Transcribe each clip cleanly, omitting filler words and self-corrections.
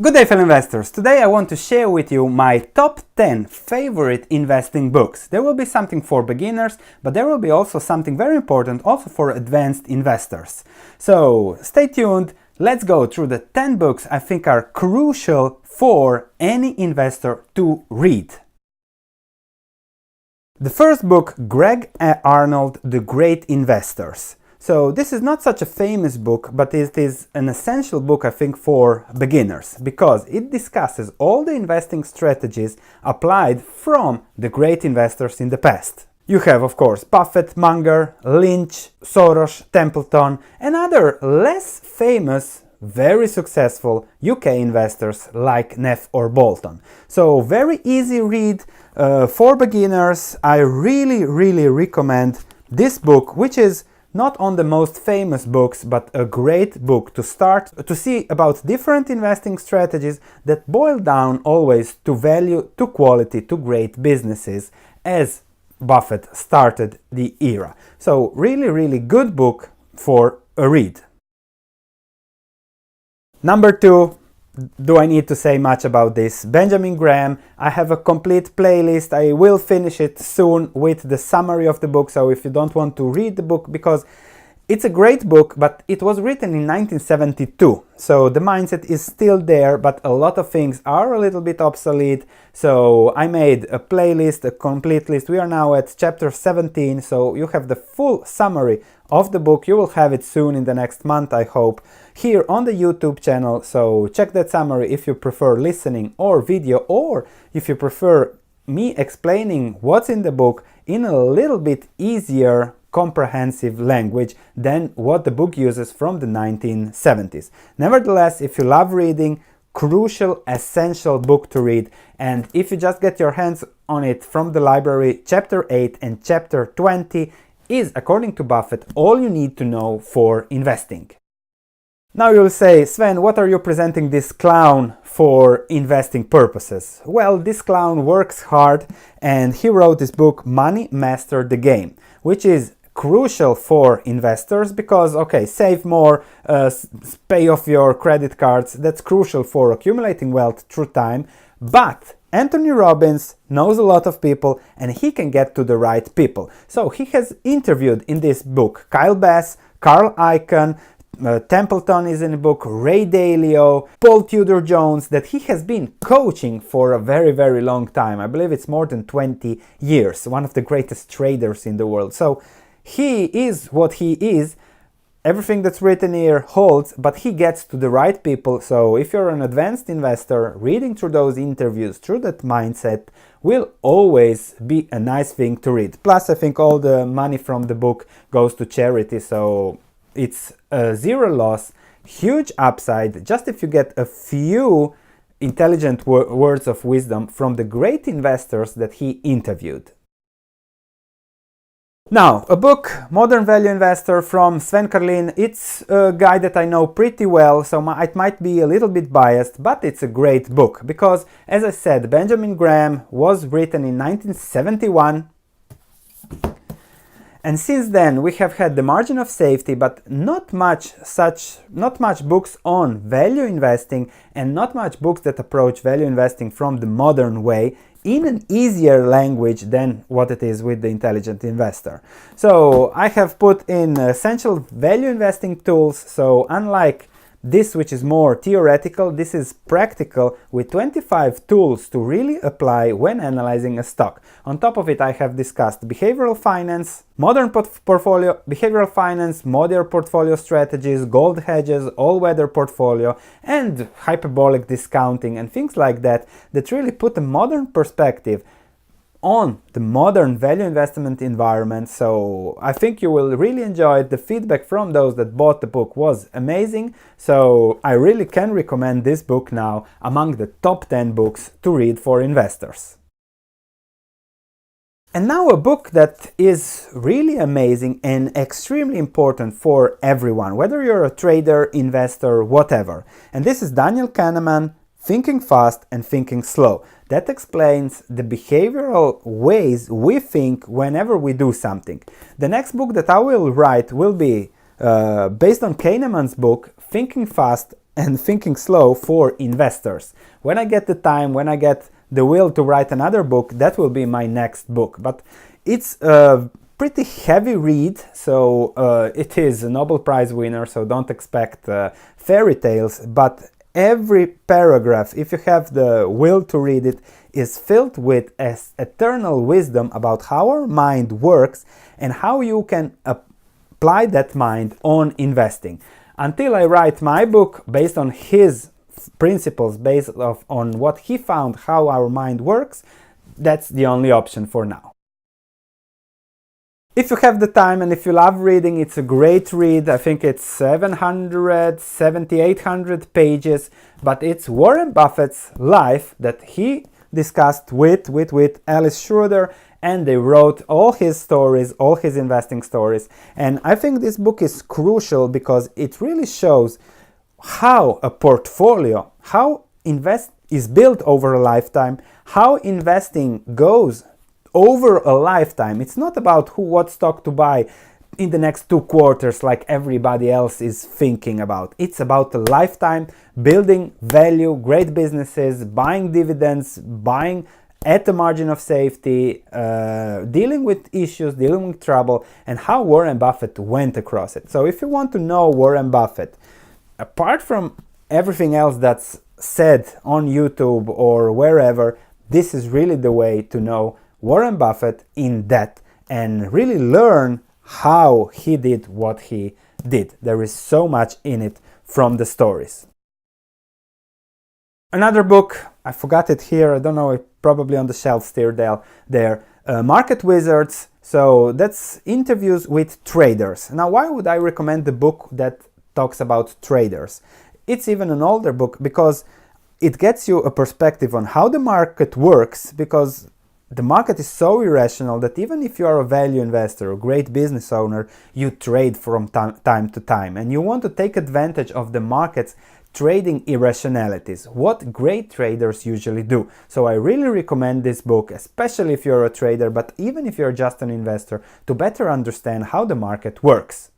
Good day, fellow investors. Today I want to share with you my top 10 favorite investing books. There will be something for beginners, but there will be also something very important also for advanced investors. So stay tuned. Let's go through the 10 books I think are crucial for any investor to read. The first book, Greg Arnold, The Great Investors. So this is not such a famous book, but it is an essential book, I think, for beginners, because it discusses all the investing strategies applied from the great investors in the past. You have, of course, Buffett, Munger, Lynch, Soros, Templeton, and other less famous, very successful UK investors like Neff or Bolton. So very easy read for beginners. I really recommend this book, which is not on the most famous books, but a great book to start to see about different investing strategies that boil down always to value, to quality, to great businesses, as Buffett started the era. So really good book for a read. Number 2, do I need to say much about this? Benjamin Graham. I have a complete playlist. I will finish it soon with the summary of the book, so if you don't want to read the book, because it's a great book, but it was written in 1972, so the mindset is still there, but a lot of things are a little bit obsolete. So I made a playlist, a complete list. We are now at chapter 17, so you have the full summary of the book. You will have it soon in the next month, I hope, here on the YouTube channel. So check that summary if you prefer listening or video, or if you prefer me explaining what's in the book in a little bit easier, comprehensive language than what the book uses from the 1970s. Nevertheless, if you love reading, crucial, essential book to read. And if you just get your hands on it from the library, chapter 8 and chapter 20 is, according to Buffett, all you need to know for investing. Now you'll say, Sven, what are you presenting this clown for investing purposes? Well, this clown works hard, and he wrote this book, Money Master the Game, which is crucial for investors because, okay, save more, pay off your credit cards, that's crucial for accumulating wealth through time, but Anthony Robbins knows a lot of people and he can get to the right people. So he has interviewed in this book Kyle Bass, Carl Icahn, Templeton is in the book, Ray Dalio, Paul Tudor Jones, that he has been coaching for a very long time. I believe it's more than 20 years, one of the greatest traders in the world. So he is what he is. Everything that's written here holds, but he gets to the right people. So if you're an advanced investor, reading through those interviews, through that mindset, will always be a nice thing to read. Plus, I think all the money from the book goes to charity, so it's a zero loss, huge upside, just if you get a few intelligent words of wisdom from the great investors that he interviewed. Now, a book, Modern Value Investor from Sven Carlin. It's a guy that I know pretty well, so it might be a little bit biased, but it's a great book because, as I said, Benjamin Graham was written in 1971. And since then we have had The Margin of Safety, but not much books on value investing, and not much books that approach value investing from the modern way in an easier language than what it is with The Intelligent Investor. So I have put in essential value investing tools. So unlike this, which is more theoretical, this is practical with 25 tools to really apply when analyzing a stock. On top of it, I have discussed behavioral finance, modern behavioral finance, modern portfolio strategies, gold hedges, all-weather portfolio, and hyperbolic discounting and things like that really put a modern perspective on the modern value investment environment. So I think you will really enjoy it. The feedback from those that bought the book was amazing, so I really can recommend this book now among the top 10 books to read for investors. And now a book that is really amazing and extremely important for everyone, whether you're a trader, investor, whatever. And this is Daniel Kahneman, Thinking Fast and Thinking Slow. That explains the behavioral ways we think whenever we do something. The next book that I will write will be based on Kahneman's book, Thinking Fast and Thinking Slow for Investors. When I get the time, when I get the will to write another book, that will be my next book. But it's a pretty heavy read, so it is a Nobel Prize winner, so don't expect fairy tales, but every paragraph, if you have the will to read it, is filled with eternal wisdom about how our mind works and how you can apply that mind on investing. Until I write my book based on his principles, based on what he found, how our mind works, that's the only option for now. If you have the time and if you love reading, it's a great read. I think it's 700 pages, but it's Warren Buffett's life that he discussed with Alice Schroeder, and they wrote all his stories, all his investing stories. And I think this book is crucial because it really shows how a portfolio, how invest is built over a lifetime, how investing goes over a lifetime. It's not about what stock to buy in the next 2 quarters like everybody else is thinking about. It's about a lifetime, building value, great businesses, buying dividends, buying at the margin of safety, dealing with issues, dealing with trouble, and how Warren Buffett went across it. So if you want to know Warren Buffett, apart from everything else that's said on YouTube or wherever, this is really the way to know Warren Buffett in depth and really learn how he did what he did. There is so much in it from the stories. Another book, I forgot it here, I don't know, it's probably on the shelf still there, Market Wizards. So that's interviews with traders. Now, why would I recommend the book that talks about traders? It's even an older book because it gets you a perspective on how the market works, because the market is so irrational that even if you are a value investor, a great business owner, you trade from time to time, and you want to take advantage of the market's trading irrationalities, what great traders usually do. So I really recommend this book, especially if you're a trader, but even if you're just an investor, to better understand how the market works.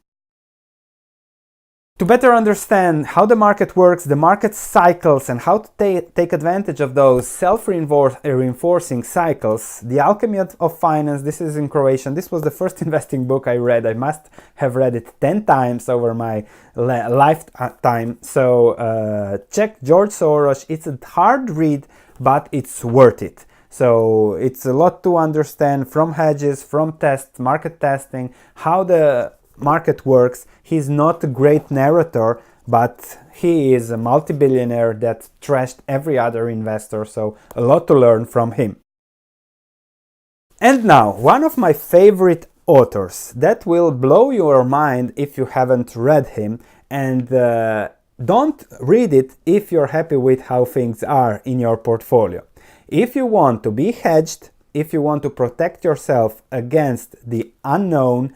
To better understand how the market works, the market cycles, and how to take advantage of those self-reinforcing cycles, The Alchemy of Finance, this is in Croatian. This was the first investing book I read. I must have read it 10 times over my lifetime. So check George Soros. It's a hard read, but it's worth it. So it's a lot to understand from hedges, from market testing, how the market works. He's not a great narrator, but he is a multi-billionaire that trashed every other investor, so a lot to learn from him. And now, one of my favorite authors that will blow your mind if you haven't read him, and don't read it if you're happy with how things are in your portfolio. If you want to be hedged, if you want to protect yourself against the unknown,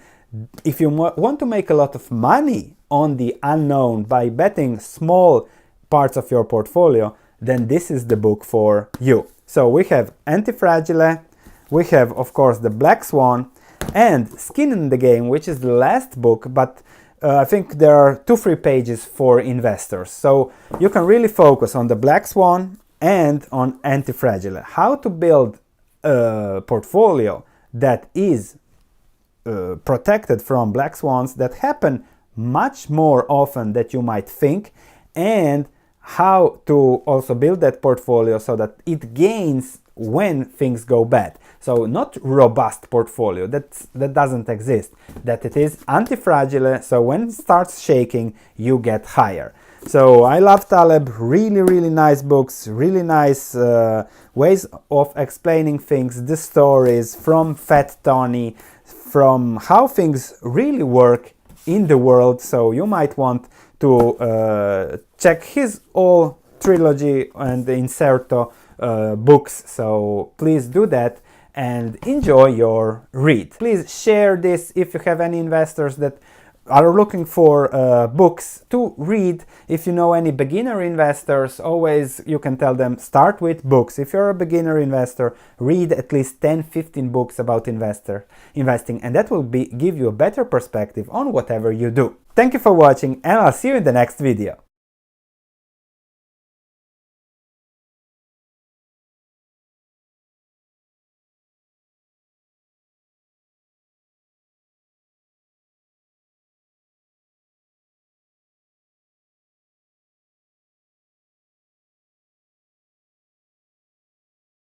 if you want to make a lot of money on the unknown by betting small parts of your portfolio, then this is the book for you. So we have Antifragile, we have of course The Black Swan, and Skin in the Game, which is the last book, but I think there are 2-3 pages for investors. So you can really focus on The Black Swan and on Antifragile. How to build a portfolio that is protected from black swans that happen much more often than you might think, and how to also build that portfolio so that it gains when things go bad. So not robust portfolio, that doesn't exist, that it is anti-fragile, so when it starts shaking you get higher. So I love Taleb, really nice books, really nice ways of explaining things, the stories from Fat Tony, from how things really work in the world. So you might want to check his whole trilogy and the Inserto books, so please do that and enjoy your read. Please share this if you have any investors that are looking for books to read. If you know any beginner investors, always you can tell them start with books. If you're a beginner investor, read at least 10-15 books about investing, and that will give you a better perspective on whatever you do. Thank you for watching, and I'll see you in the next video.